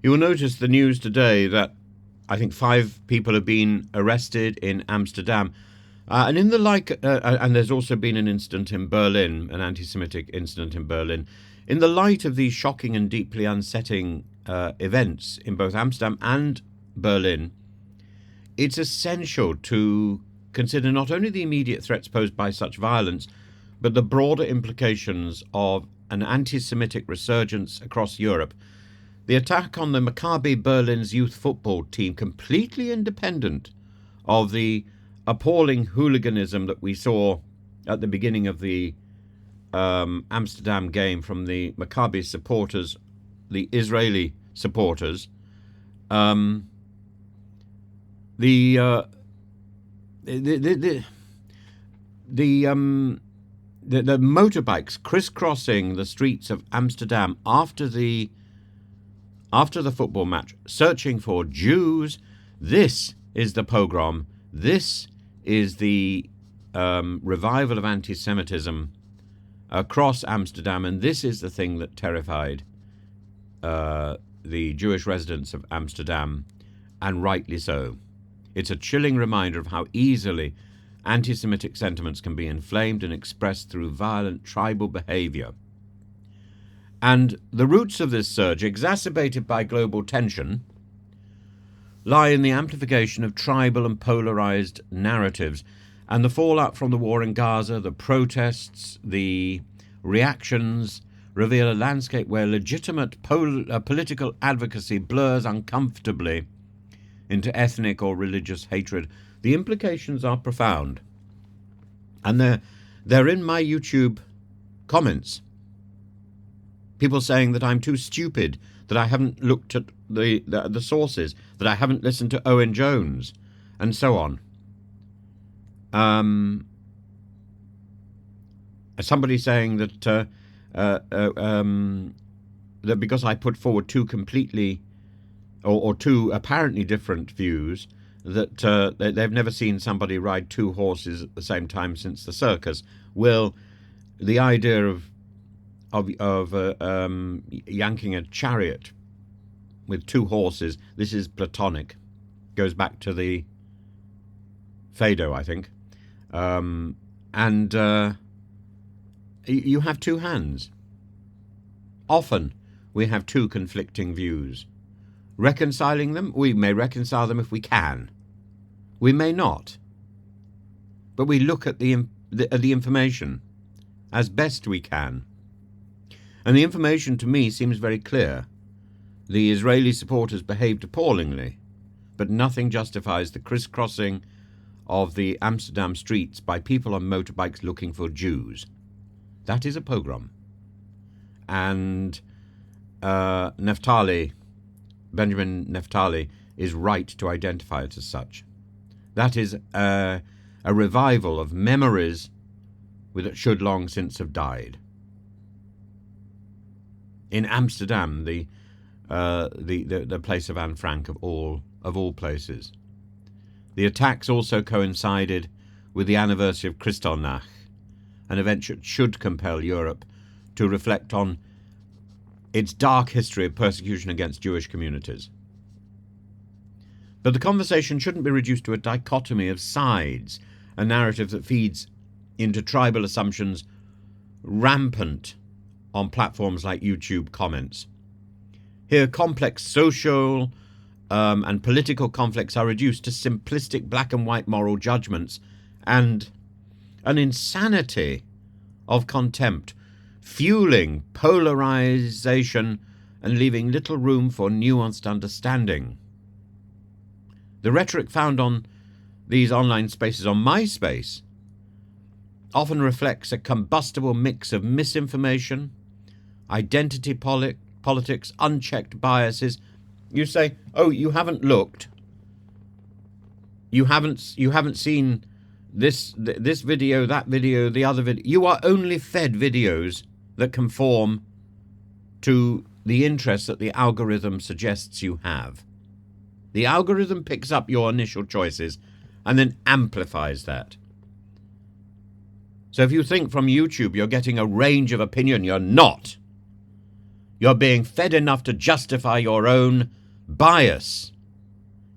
You will notice the news today that I think 5 people have been arrested in Amsterdam. And in the and there's also been an incident in Berlin, an anti-Semitic incident in Berlin. In the light of these shocking and deeply unsettling events in both Amsterdam and Berlin, it's essential to consider not only the immediate threats posed by such violence, but the broader implications of an anti-Semitic resurgence across Europe. The attack on the Maccabi Berlin's youth football team, completely independent of the appalling hooliganism that we saw at the beginning of the Amsterdam game from the Maccabi supporters, the Israeli supporters, the motorbikes crisscrossing the streets of Amsterdam after the football match, searching for Jews. This is the pogrom. This is the revival of anti-Semitism across Amsterdam, and this is the thing that terrified the Jewish residents of Amsterdam, and rightly so. It's a chilling reminder of how easily anti-Semitic sentiments can be inflamed and expressed through violent tribal behavior. And the roots of this surge, exacerbated by global tension, lie in the amplification of tribal and polarized narratives, and the fallout from the war in Gaza, the protests, the reactions reveal a landscape where legitimate political advocacy blurs uncomfortably into ethnic or religious hatred. The implications are profound, and they're in my YouTube comments. People saying that I'm too stupid, that I haven't looked at the sources, that I haven't listened to Owen Jones, and so on. Somebody saying that that because I put forward two completely or two apparently different views, that they've never seen somebody ride 2 horses at the same time since the circus. Well, the idea of yanking a chariot with 2 horses, this is Platonic. Goes back to the Phaedo, I think. You have 2 hands. Often we have 2 conflicting views. Reconciling them, we may reconcile them if we can. We may not. But we look at the information as best we can. And the information to me seems very clear. The Israeli supporters behaved appallingly, but nothing justifies the crisscrossing of the Amsterdam streets by people on motorbikes looking for Jews. That is a pogrom. And Benjamin Neftali, is right to identify it as such. That is a revival of memories that should long since have died. In Amsterdam, the place of Anne Frank of all places. The attacks also coincided with the anniversary of Kristallnacht, an event that should compel Europe to reflect on its dark history of persecution against Jewish communities. But the conversation shouldn't be reduced to a dichotomy of sides, a narrative that feeds into tribal assumptions rampant on platforms like YouTube comments. Here, complex social and political conflicts are reduced to simplistic black and white moral judgments and an insanity of contempt, fueling polarization and leaving little room for nuanced understanding. The rhetoric found on these online spaces, on MySpace, often reflects a combustible mix of misinformation, identity politics, unchecked biases. You say, "Oh, you haven't looked. You haven't seen this video, that video, the other video." You are only fed videos that conform to the interests that the algorithm suggests you have. The algorithm picks up your initial choices and then amplifies that. So if you think from YouTube you're getting a range of opinion, you're not. You're being fed enough to justify your own bias.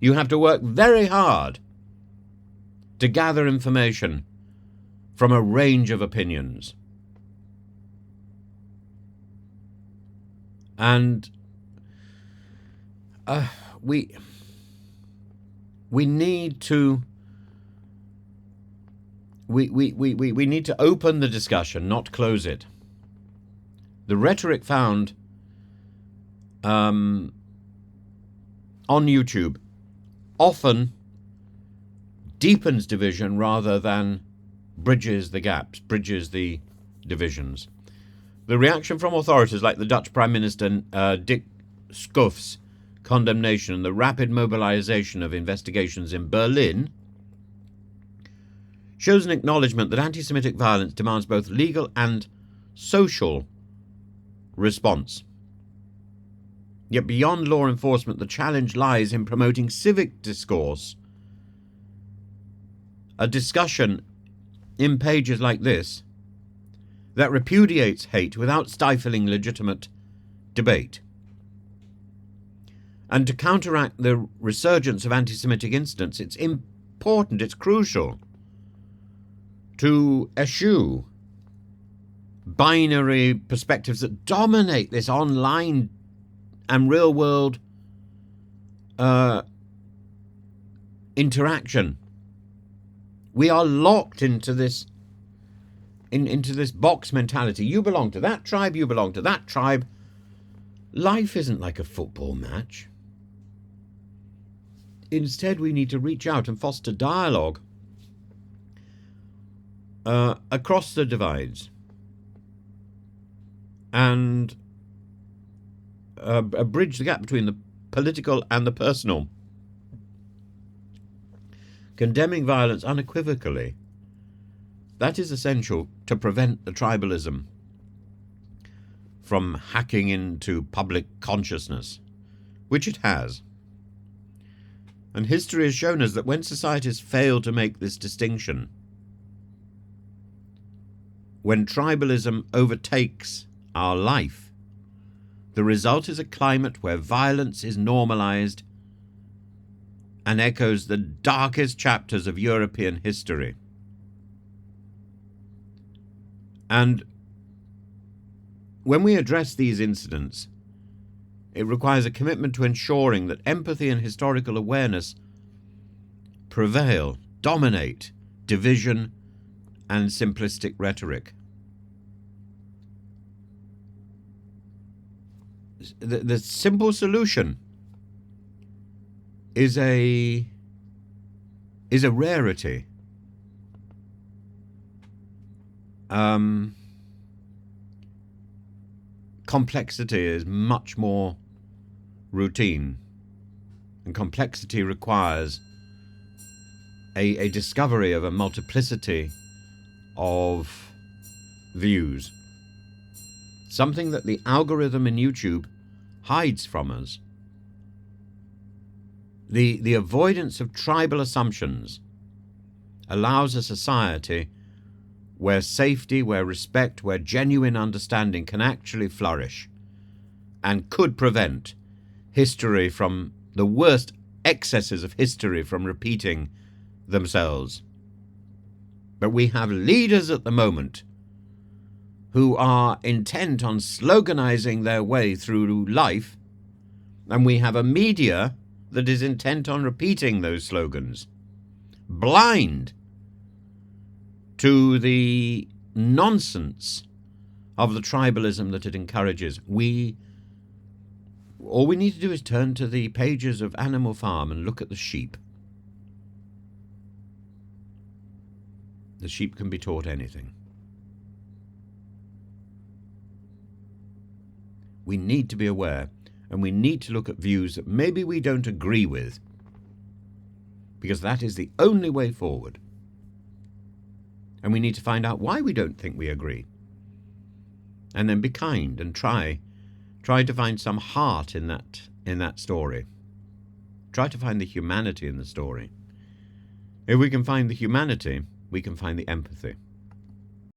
You have to work very hard to gather information from a range of opinions. And we need to we need to open the discussion, not close it. The rhetoric found on YouTube often deepens division rather than bridges the gaps, bridges the divisions. The reaction from authorities like the Dutch Prime Minister Dick Schuff's condemnation and the rapid mobilization of investigations in Berlin shows an acknowledgement that anti-Semitic violence demands both legal and social response. Yet beyond law enforcement, the challenge lies in promoting civic discourse, a discussion in pages like this that repudiates hate without stifling legitimate debate. And to counteract the resurgence of anti-Semitic incidents, it's important, it's crucial to eschew binary perspectives that dominate this online and real-world interaction. We are locked into this box mentality. You belong to that tribe, you belong to that tribe. Life isn't like a football match. Instead, we need to reach out and foster dialogue across the divides and bridge the gap between the political and the personal. Condemning violence unequivocally, that is essential to prevent the tribalism from hacking into public consciousness, which it has. And history has shown us that when societies fail to make this distinction, when tribalism overtakes our life, the result is a climate where violence is normalized and echoes the darkest chapters of European history. And when we address these incidents, it requires a commitment to ensuring that empathy and historical awareness prevail, dominate division and simplistic rhetoric. The simple solution is a rarity. Complexity is much more routine, and complexity requires a discovery of a multiplicity of views, something that the algorithm in YouTube hides from us. The avoidance of tribal assumptions allows a society where safety, where respect, where genuine understanding can actually flourish and could prevent history from the worst excesses of history from repeating themselves. But we have leaders at the moment who are intent on sloganizing their way through life, and we have a media that is intent on repeating those slogans, blind to the nonsense of the tribalism that it encourages. All we need to do is turn to the pages of Animal Farm and look at the sheep. The sheep can be taught anything. We need to be aware, and we need to look at views that maybe we don't agree with, because that is the only way forward. And we need to find out why we don't think we agree. And then be kind and try to find some heart in that story. Try to find the humanity in the story. If we can find the humanity, we can find the empathy.